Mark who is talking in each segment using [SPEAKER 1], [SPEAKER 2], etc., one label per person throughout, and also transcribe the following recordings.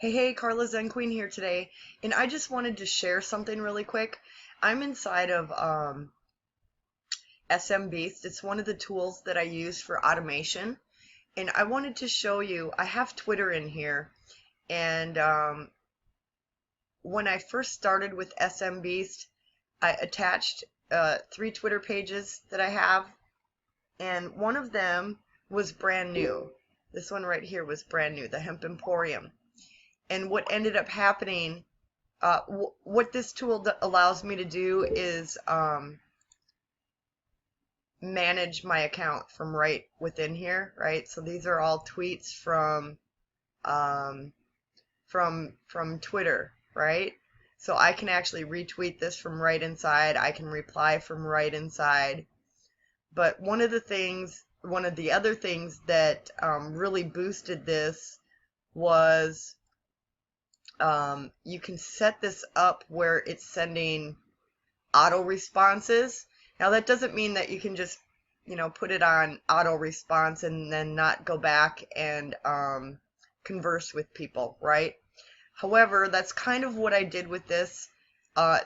[SPEAKER 1] Hey, Carla Zen Queen here today, and I just wanted to share something really quick. I'm inside of SMBeast. It's one of the tools that I use for automation, and I wanted to show you. I have Twitter in here, and when I first started with SMBeast, I attached three Twitter pages that I have, and one of them was brand new. This one right here was brand new, the Hemp Emporium. And what ended up happening what this tool allows me to do is manage my account from right within here, right? So these are all tweets um, from Twitter, right? So I can actually retweet this from right inside. I can reply from right inside. But one of the other things that really boosted this was you can set this up where it's sending auto responses. Now that doesn't mean that you can just, put it on auto response and then not go back and converse with people, right? However, that's kind of what I did with this.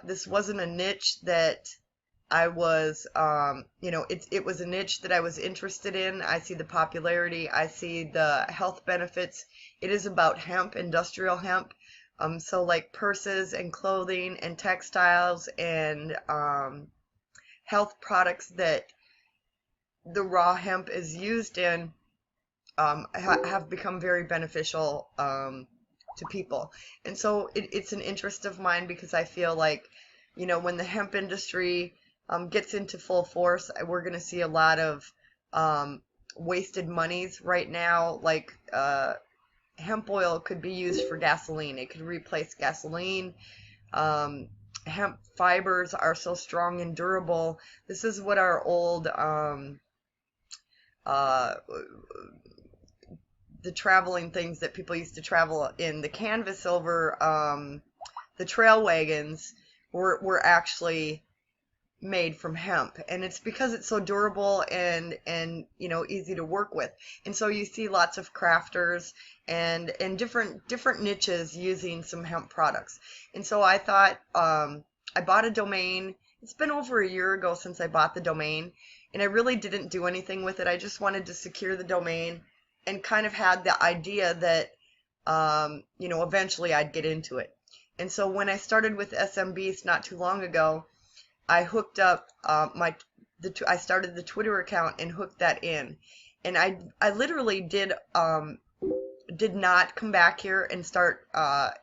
[SPEAKER 1] This wasn't a niche that I was, it was a niche that I was interested in. I see the popularity. I see the health benefits. It is about hemp, industrial hemp. So like purses and clothing and textiles and health products that the raw hemp is used in have become very beneficial to people. And so it's an interest of mine because I feel like, when the hemp industry gets into full force, we're going to see a lot of wasted monies right now. Like hemp oil could be used for gasoline. It could replace gasoline. Hemp fibers are so strong and durable. This is what our old uh, the traveling things that people used to travel in, the canvas over the trail wagons were actually made from hemp, and it's because it's so durable and easy to work with. And so you see lots of crafters and different niches using some hemp products. And so I thought, I bought a domain. It's been over a year ago since I bought the domain, and I really didn't do anything with it. I just wanted to secure the domain and kind of had the idea that eventually I'd get into it. And so when I started with SMBeast not too long ago, I hooked up I started the Twitter account and hooked that in, and I literally did not come back here and start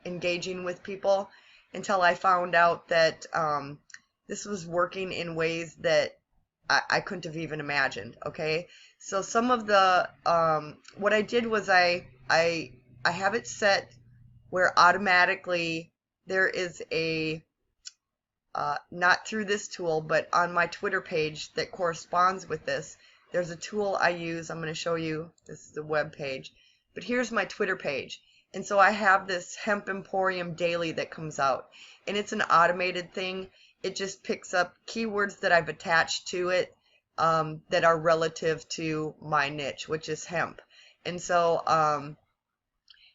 [SPEAKER 1] engaging with people until I found out that this was working in ways that I couldn't have even imagined. Okay, so some of the what I did was I have it set where automatically there is a not through this tool, but on my Twitter page that corresponds with this, there's a tool I use. I'm going to show you. This is the web page. But here's my Twitter page. And so I have this Hemp Emporium Daily that comes out. And it's an automated thing. It just picks up keywords that I've attached to it that are relative to my niche, which is hemp. And so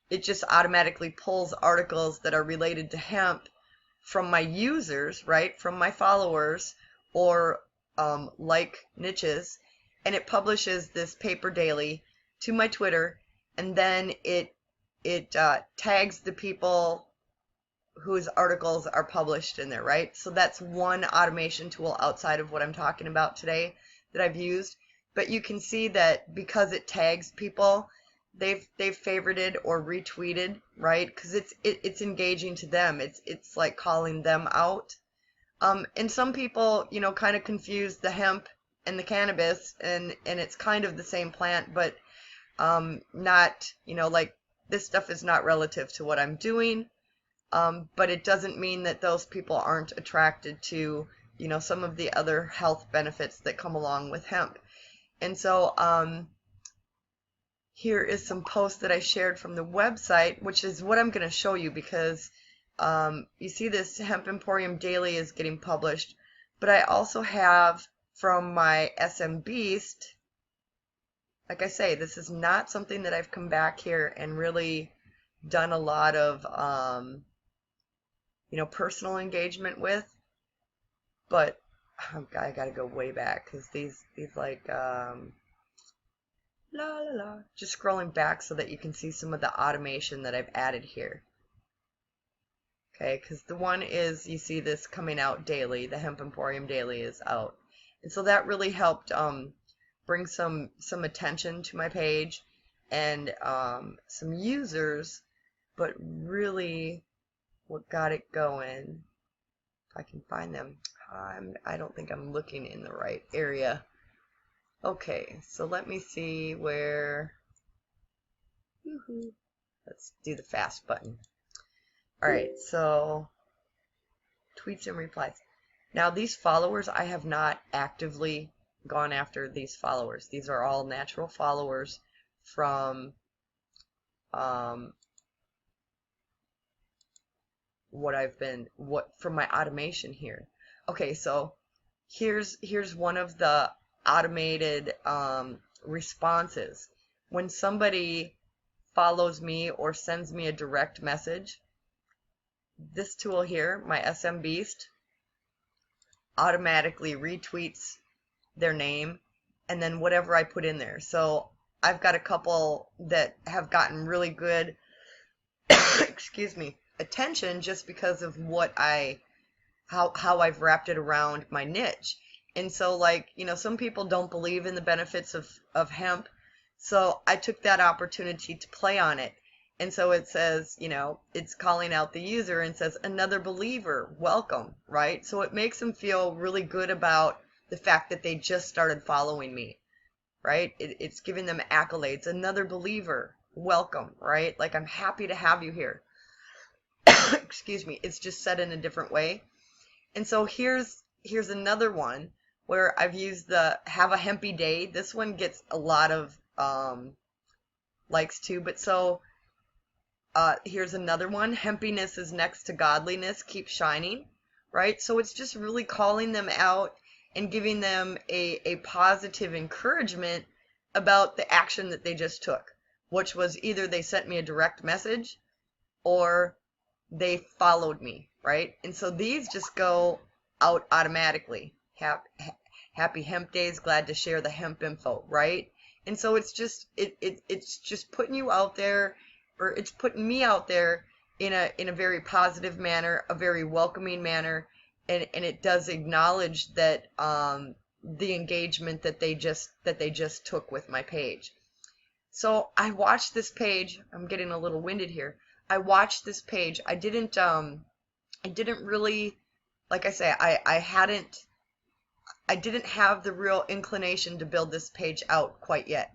[SPEAKER 1] it just automatically pulls articles that are related to hemp from my users, right, from my followers, or like niches, and it publishes this paper daily to my Twitter, and then it tags the people whose articles are published in there, right? So that's one automation tool outside of what I'm talking about today that I've used. But you can see that because it tags people, they've favorited or retweeted, right? Because it's engaging to them. It's like calling them out. And some people, kind of confuse the hemp and the cannabis, and it's kind of the same plant, but not, like this stuff is not relative to what I'm doing. But it doesn't mean that those people aren't attracted to, some of the other health benefits that come along with hemp. And so, here is some posts that I shared from the website, which is what I'm going to show you because you see this Hemp Emporium Daily is getting published, but I also have from my SMBeast, like I say, this is not something that I've come back here and really done a lot of, personal engagement with, but I gotta go way back because these like, la la la, just scrolling back so that you can see some of the automation that I've added here. Okay, because the one is, you see this coming out daily, the Hemp Emporium Daily is out. And so that really helped bring some attention to my page and some users, but really what got it going, if I can find them, I don't think I'm looking in the right area. Okay, so let me see where, let's do the fast button. Alright, so tweets and replies. Now these followers, I have not actively gone after these followers. These are all natural followers from from my automation here. Okay, so here's one of the automated responses. When somebody follows me or sends me a direct message, this tool here, my SMBeast, automatically retweets their name and then whatever I put in there. So I've got a couple that have gotten really good excuse me, attention just because of what how I've wrapped it around my niche. And so, like, some people don't believe in the benefits of hemp, so I took that opportunity to play on it. And so it says, it's calling out the user and says, another believer, welcome, right? So it makes them feel really good about the fact that they just started following me, right? It's giving them accolades, another believer, welcome, right? Like, I'm happy to have you here. Excuse me, it's just said in a different way. And so here's another one where I've used the have a hempy day. This one gets a lot of likes too, but so here's another one. Hempiness is next to godliness. Keep shining, right? So it's just really calling them out and giving them a positive encouragement about the action that they just took, which was either they sent me a direct message or they followed me, right? And so these just go out automatically. Happy hemp days, glad to share the hemp info, right? And so it's just it's just putting you out there, or it's putting me out there in a very positive manner, a very welcoming manner, and it does acknowledge that the engagement that they just took with my page. So I watched this page. I'm getting a little winded here. I watched this page. I didn't really, like I say, I didn't have the real inclination to build this page out quite yet.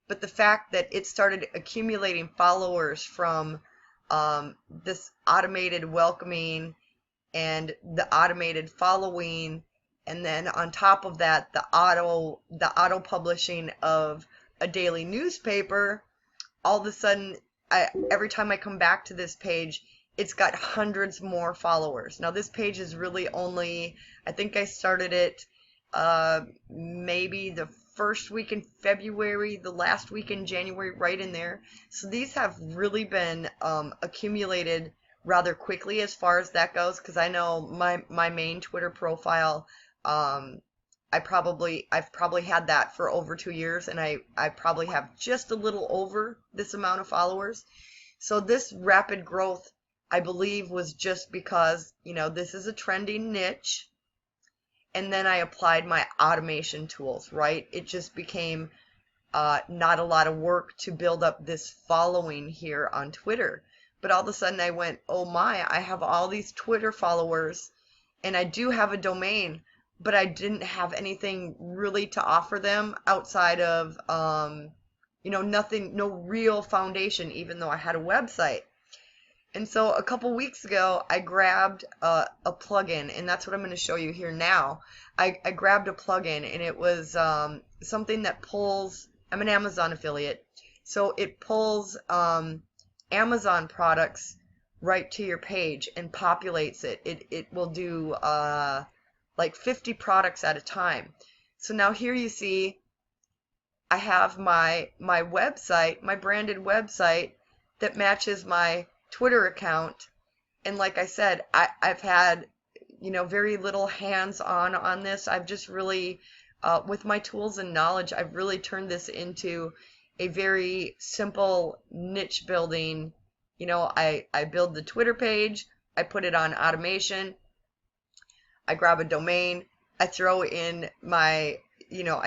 [SPEAKER 1] But the fact that it started accumulating followers from this automated welcoming and the automated following, and then on top of that, the auto publishing of a daily newspaper, all of a sudden, every time I come back to this page, it's got hundreds more followers. Now this page is really only, I think I started it maybe the first week in February, the last week in January, right in there. So these have really been accumulated rather quickly as far as that goes, because I know my main Twitter profile, I've probably had that for over 2 years, and I probably have just a little over this amount of followers. So this rapid growth, I believe, was just because, this is a trending niche, and then I applied my automation tools, right? It just became not a lot of work to build up this following here on Twitter. But all of a sudden I went, oh my, I have all these Twitter followers, and I do have a domain, but I didn't have anything really to offer them outside of, nothing, no real foundation, even though I had a website. And so a couple weeks ago, I grabbed a plugin, and that's what I'm going to show you here now. I grabbed a plugin, and it was something that pulls, I'm an Amazon affiliate, so it pulls Amazon products right to your page and populates it. It will do like 50 products at a time. So now here you see I have my website, my branded website, that matches my Twitter account. And like I said, I've had, very little hands-on this. I've just really, with my tools and knowledge, I've really turned this into a very simple niche building. I build the Twitter page, I put it on automation, I grab a domain, I throw in I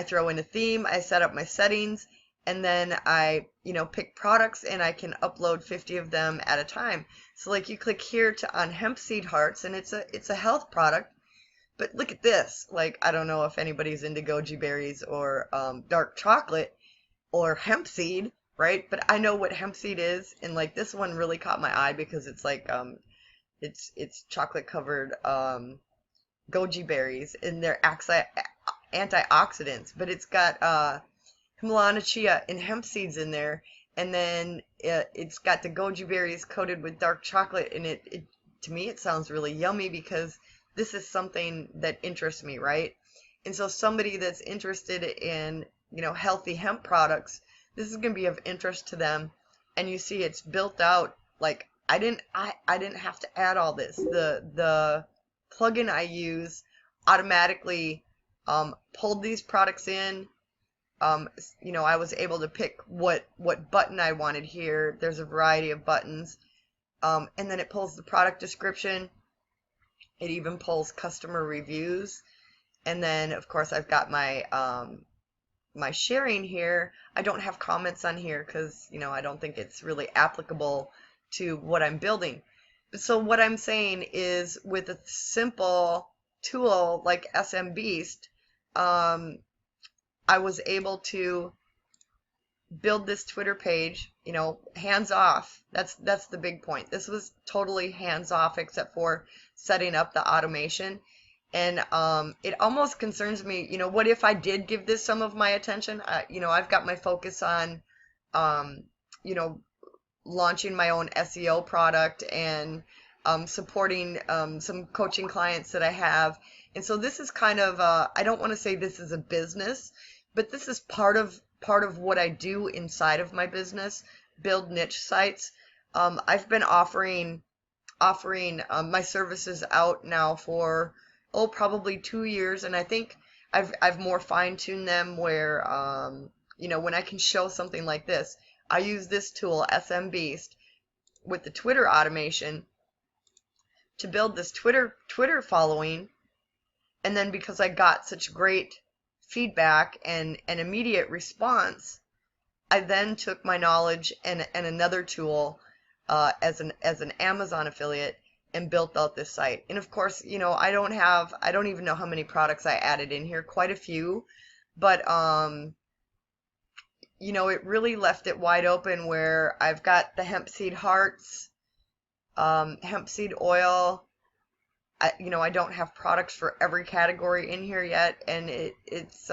[SPEAKER 1] throw in a theme, I set up my settings, and then I, pick products and I can upload 50 of them at a time. So like you click here on hemp seed hearts and it's a health product, but look at this. Like, I don't know if anybody's into goji berries or dark chocolate or hemp seed, right? But I know what hemp seed is, and like this one really caught my eye because it's like it's chocolate covered goji berries, and they're antioxidants, but it's got Himalaya chia and hemp seeds in there, and then it's got the goji berries coated with dark chocolate, and it to me it sounds really yummy because this is something that interests me, right? And so somebody that's interested in, healthy hemp products, this is going to be of interest to them. And you see it's built out like I didn't have to add all this. The plugin I use automatically pulled these products in. I was able to pick what button I wanted here. There's a variety of buttons. And then it pulls the product description. It even pulls customer reviews. And then, of course, I've got my my sharing here. I don't have comments on here because, I don't think it's really applicable to what I'm building. So what I'm saying is with a simple tool like SMBeast, I was able to build this Twitter page, hands off. That's the big point. This was totally hands off except for setting up the automation. And it almost concerns me, what if I did give this some of my attention? I've got my focus on, launching my own SEO product and supporting some coaching clients that I have. And so this is kind of, I don't want to say this is a business, but this is part of what I do inside of my business, build niche sites. I've been offering my services out now for probably 2 years, and I think I've more fine-tuned them where when I can show something like this. I use this tool, SMBeast, with the Twitter automation to build this Twitter following, and then because I got such great feedback and an immediate response, I then took my knowledge and another tool as an Amazon affiliate and built out this site. And of course, I don't even know how many products I added in here, quite a few, but it really left it wide open where I've got the hemp seed hearts, hemp seed oil. I don't have products for every category in here yet, and it's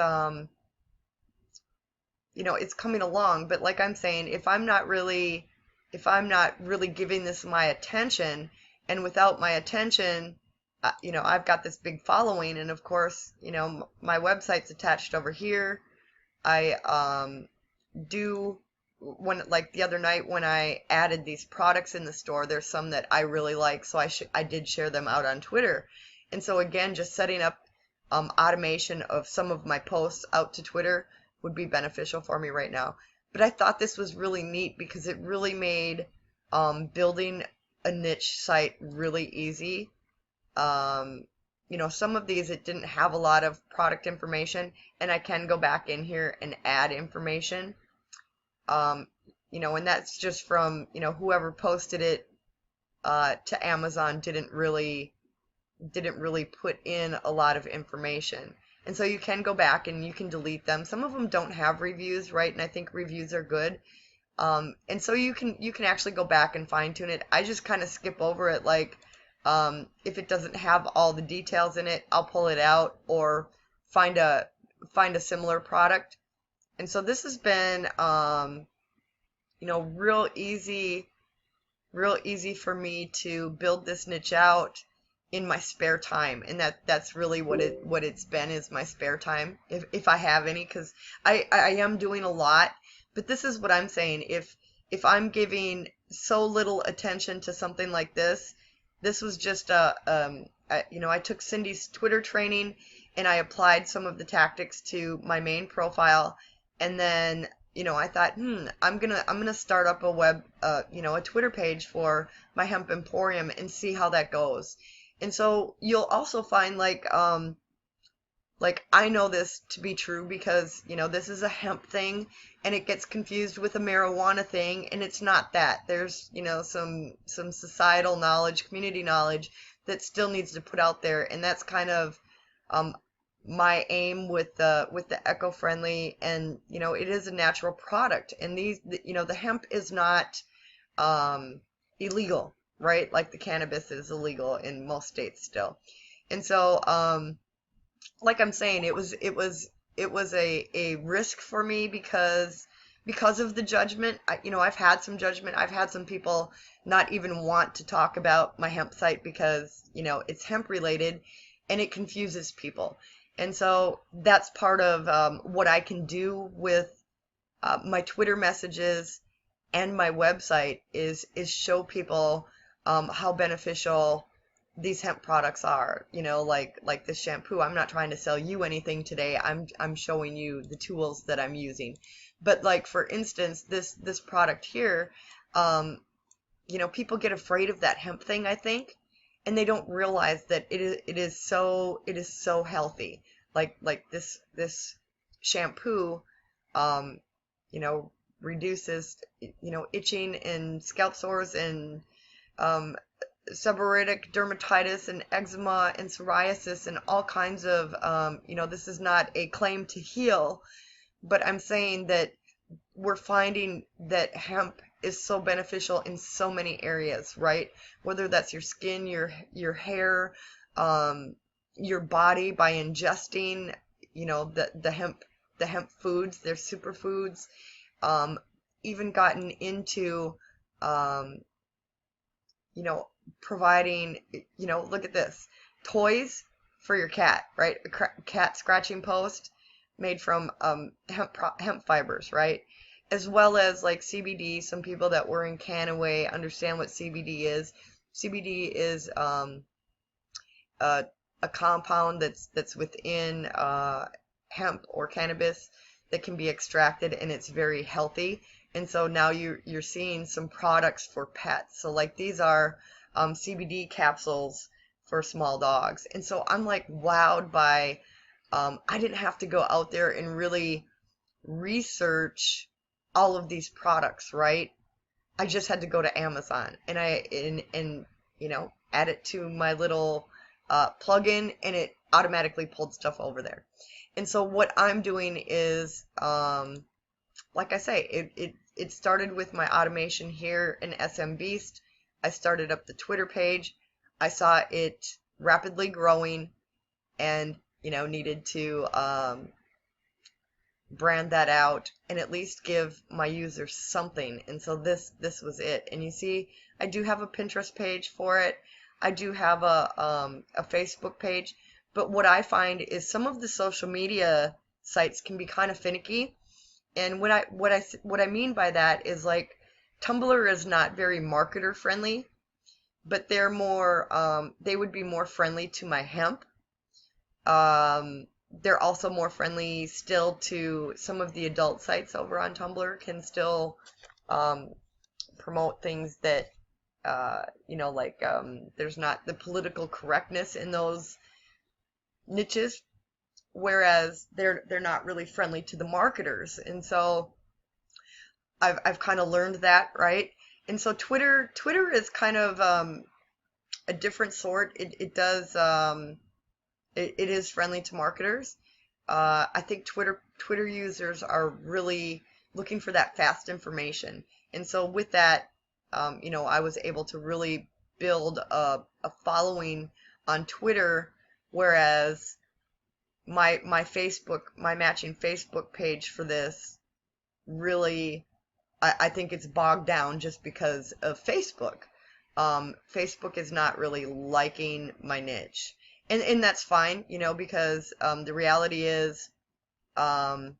[SPEAKER 1] it's coming along. But like I'm saying, if I'm not really giving this my attention, and without my attention, I've got this big following, and of course, my website's attached over here. I do like the other night when I added these products in the store, there's some that I really like, so I did share them out on Twitter. And so again, just setting up automation of some of my posts out to Twitter would be beneficial for me right now. But I thought this was really neat because it really made building a niche site really easy. Some of these it didn't have a lot of product information, and I can go back in here and add information. And that's just from, whoever posted it to Amazon didn't really put in a lot of information. And so you can go back and you can delete them. Some of them don't have reviews, right? And I think reviews are good. And so you can actually go back and fine tune it. I just kind of skip over it. Like, if it doesn't have all the details in it, I'll pull it out or find a similar product. And so this has been, real easy for me to build this niche out in my spare time. And that's really what it's been, is my spare time, if I have any, because I am doing a lot. But this is what I'm saying. If I'm giving so little attention to something like this. This was just I took Cindy's Twitter training and I applied some of the tactics to my main profile, and then I thought, I'm gonna start up a a Twitter page for my hemp emporium and see how that goes. And so you'll also find like I know this to be true because, this is a hemp thing and it gets confused with a marijuana thing, and it's not that. There's, some societal knowledge, community knowledge that still needs to put out there, and that's kind of um my aim with the eco-friendly, and it is a natural product, and the hemp is not um illegal, right? Like the cannabis is illegal in most states still. And so like I'm saying, it was a risk for me because of the judgment. I've had some judgment. I've had some people not even want to talk about my hemp site because it's hemp related, and it confuses people. And so that's part of what I can do with my Twitter messages and my website is show people how beneficial these hemp products are. Like this shampoo. I'm not trying to sell you anything today. I'm showing you the tools that I'm using. But like for instance, this product here, people get afraid of that hemp thing, I think, and they don't realize that it is so healthy. Like this shampoo, um, you know, reduces itching and scalp sores and um, seborrheic dermatitis and eczema and psoriasis and all kinds of this is not a claim to heal, but I'm saying that we're finding that hemp is so beneficial in so many areas, right? Whether that's your skin, your hair, um, your body by ingesting, the hemp foods, they're superfoods. Um, Even gotten into, um, you know, providing, look at this, toys for your cat, right? A cat scratching post made from hemp fibers, right? As well as like CBD. Some people that were in Canaway understand what CBD is. CBD is a, a compound that's within hemp or cannabis that can be extracted, and it's very healthy. And so now you're seeing some products for pets. So like these are CBD capsules for small dogs. And so I'm like wowed by I didn't have to go out there and really research all of these products, right? I just had to go to Amazon and add it to my little plugin, and it automatically pulled stuff over there. And so what I'm doing is, like I say, it started with my automation here in SMBeast. I started up the Twitter page. I saw it rapidly growing, and needed to brand that out and at least give my users something. And so this was it. And you see, I do have a Pinterest page for it. I do have a Facebook page. But what I find is some of the social media sites can be kind of finicky. And what I mean by that is like Tumblr is not very marketer friendly, but they would be more friendly to my hemp. They're also more friendly still to some of the adult sites over on Tumblr, can still um, promote things that there's not the political correctness in those niches, whereas they're not really friendly to the marketers. And so I've kind of learned that, right? And so Twitter is kind of a different sort. It is friendly to marketers. I think Twitter users are really looking for that fast information, and so with that, I was able to really build a following on Twitter, whereas my matching Facebook page for this really, I think it's bogged down just because of Facebook. Facebook is not really liking my niche. And that's fine, because the reality is, um,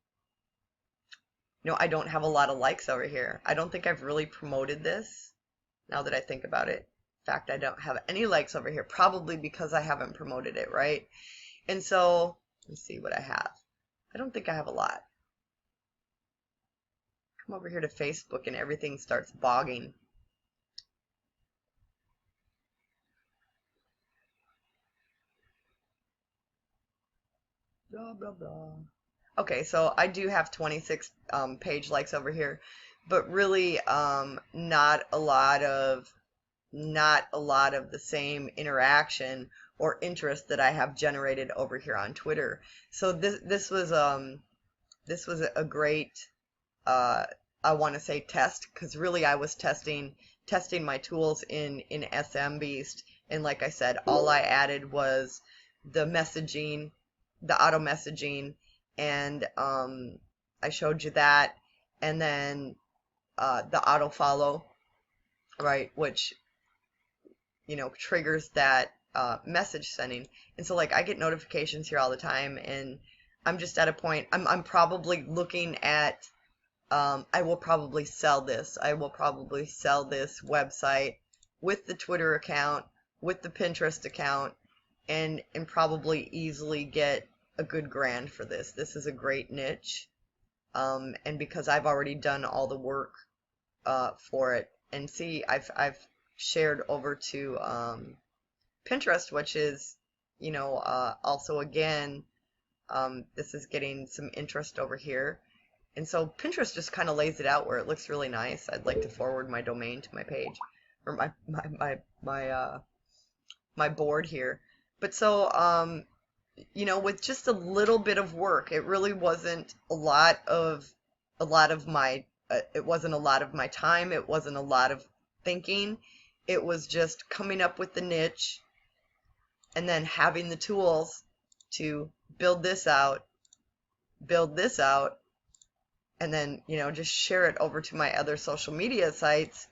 [SPEAKER 1] I don't have a lot of likes over here. I don't think I've really promoted this. now that I think about it. In fact, I don't have any likes over here, probably because I haven't promoted it, right? And so, let's see what I have. I don't think I have a lot. Come over here to Facebook and everything starts bogging. Blah, blah, blah. Okay, so I do have 26 page likes over here, but really not a lot of the same interaction or interest that I have generated over here on Twitter. So this was a great I want to say test, because really I was testing my tools in SMBeast, and like I said, all I added was the messaging, the auto messaging, and I showed you that, and then the auto follow, right, which triggers that message sending. And so like I get notifications here all the time, and I'm just at a point, I'm probably looking at I will probably sell this. I will probably sell this website with the Twitter account, with the Pinterest account, and probably easily get a good grand for this. This is a great niche. And because I've already done all the work for it. And see, I've shared over to Pinterest, which is, also again, this is getting some interest over here. And so Pinterest just kind of lays it out where it looks really nice. I'd like to forward my domain to my page, or my board here. But so with just a little bit of work, it really wasn't a lot of my it wasn't a lot of my time, it wasn't a lot of thinking. It was just coming up with the niche and then having the tools to build this out, and then just share it over to my other social media sites,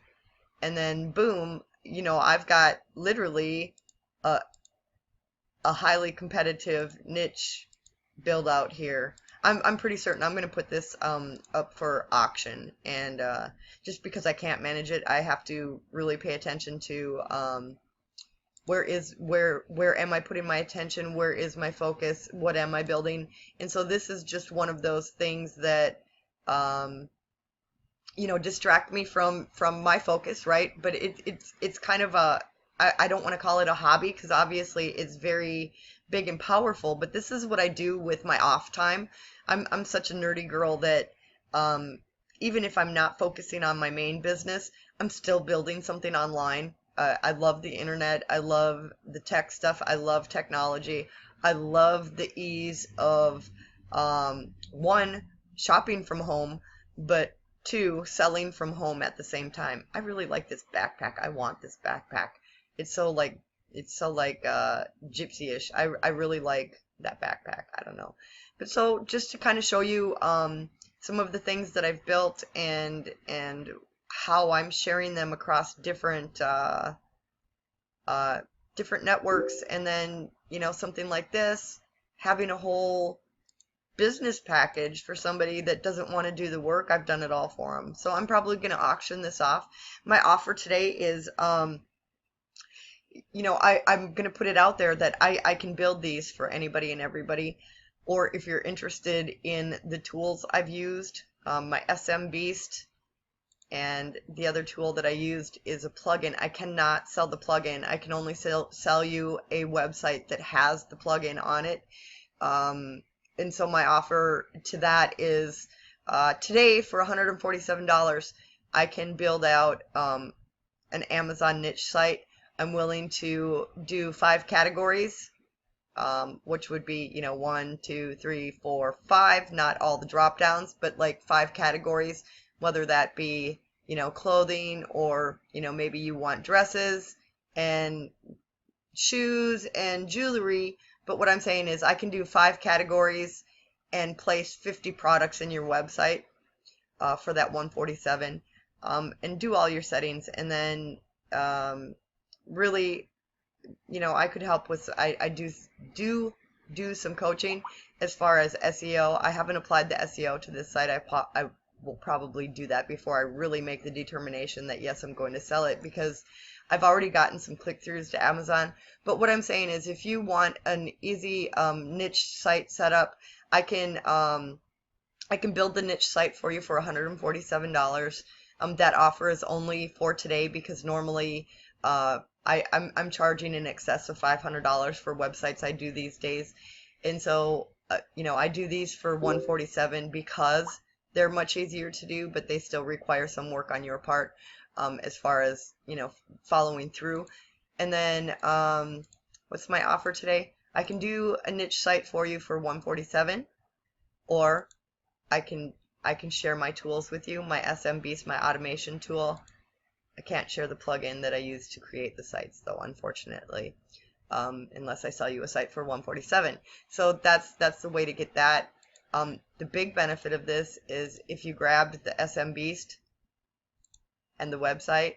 [SPEAKER 1] and then boom, I've got literally a highly competitive niche build out here. I'm pretty certain I'm going to put this up for auction, and just because I can't manage it, I have to really pay attention to where am I putting my attention, where is my focus, what am I building. And so this is just one of those things that distract me from my focus, right? But it's kind of I don't want to call it a hobby, because obviously it's very big and powerful, but this is what I do with my off time. I'm such a nerdy girl that even if I'm not focusing on my main business, I'm still building something online. I love the internet. I love the tech stuff. I love technology. I love the ease of one, shopping from home, but two, selling from home at the same time. I really like this backpack. I want this backpack. It's so like gypsy-ish. I really like that backpack. I don't know. But so just to kind of show you some of the things that I've built, and how I'm sharing them across different different networks, and then something like this, having a whole business package for somebody that doesn't want to do the work. I've done it all for them. So I'm probably going to auction this off. My offer today is I'm going to put it out there that I can build these for anybody and everybody. Or if you're interested in the tools I've used, my SMBeast, and the other tool that I used is a plugin. I cannot sell the plugin. I can only sell you a website that has the plugin on it. And so my offer to that is today for $147, I can build out an Amazon niche site. I'm willing to do 5 categories, which would be 1, 2, 3, 4, 5, not all the drop downs, but like 5 categories, whether that be clothing, or maybe you want dresses and shoes and jewelry. But what I'm saying is I can do 5 categories and place 50 products in your website for that 147, and do all your settings. And then really, I could help with, I do some coaching as far as SEO. I haven't applied the SEO to this site. I will probably do that before I really make the determination that yes, I'm going to sell it, because I've already gotten some click-throughs to Amazon. But what I'm saying is, if you want an easy niche site setup, I can build the niche site for you for $147. That offer is only for today, because normally I'm charging in excess of $500 for websites I do these days. And so, I do these for $147 because they're much easier to do, but they still require some work on your part, as far as, following through. And then, what's my offer today? I can do a niche site for you for $147, or I can share my tools with you, my SMBeast, my automation tool. I can't share the plugin that I use to create the sites, though, unfortunately, unless I sell you a site for $147. So that's the way to get that. The big benefit of this is if you grabbed the SMBeast and the website,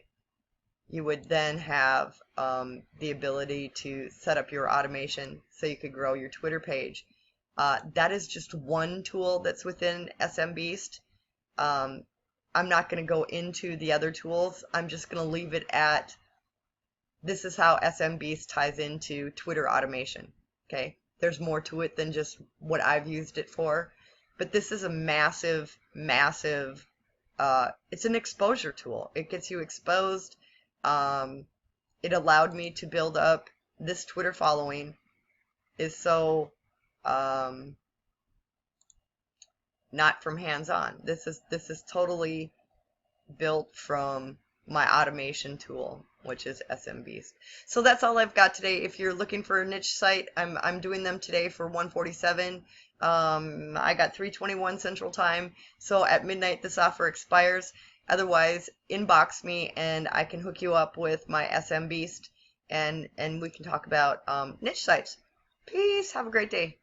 [SPEAKER 1] you would then have the ability to set up your automation so you could grow your Twitter page. That is just one tool that's within SMBeast. I'm not going to go into the other tools. I'm just going to leave it at, this is how SMBeast ties into Twitter automation. Okay, there's more to it than just what I've used it for, but this is a massive, massive, it's an exposure tool. It gets you exposed. It allowed me to build up this Twitter following. Is so not from hands-on. This is totally built from my automation tool, which is SMBeast. So that's all I've got today. If you're looking for a niche site, I'm doing them today for $147. I got 3:21 Central Time, so at midnight this offer expires. Otherwise, inbox me and I can hook you up with my SMBeast, and we can talk about niche sites. Peace. Have a great day.